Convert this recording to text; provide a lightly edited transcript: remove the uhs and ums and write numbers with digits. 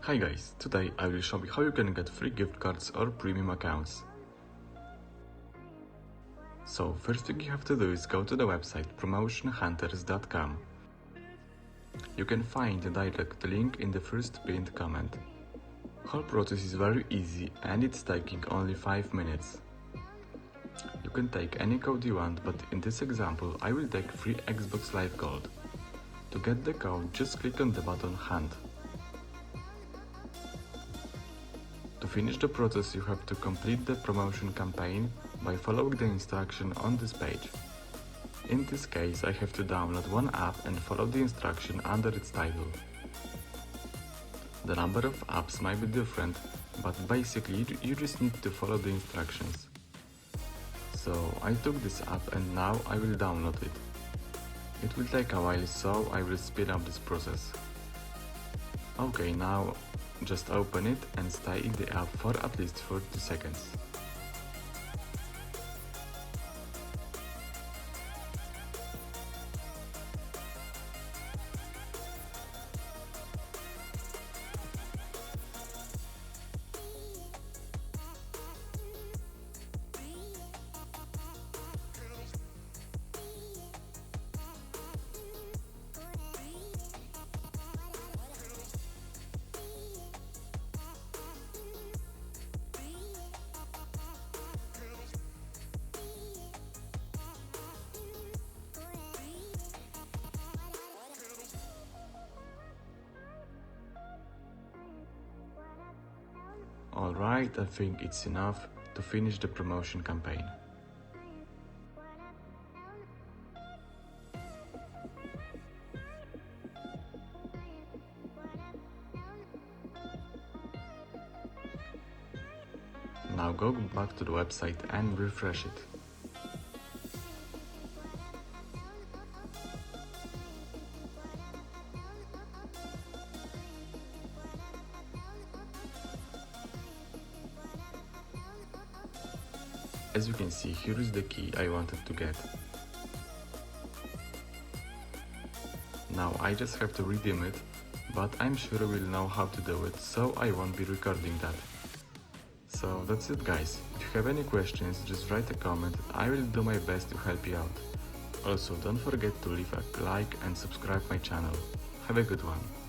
Hi guys, today I will show you how you can get free gift cards or premium accounts. So first thing you have to do is go to the website promotionhunters.com. You can find the direct link in the first pinned comment. Whole process is very easy and it's taking only 5 minutes. You can take any code you want, but in this example I will take free Xbox Live Gold. To get the code, just click on the button Hunt. To finish the process, you have to complete the promotion campaign by following the instruction on this page. In this case, I have to download one app and follow the instruction under its title. The number of apps might be different, but basically you just need to follow the instructions. So I took this app and now I will download it. It will take a while, so I will speed up this process. Okay, now just open it and stay in the app for at least 40 seconds. Alright, I think it's enough to finish the promotion campaign. Now go back to the website and refresh it. As you can see, here is the key I wanted to get. Now I just have to redeem it, but I'm sure I will know how to do it, so I won't be recording that. So that's it guys. If you have any questions, just write a comment, I will do my best to help you out. Also, don't forget to leave a like and subscribe my channel. Have a good one.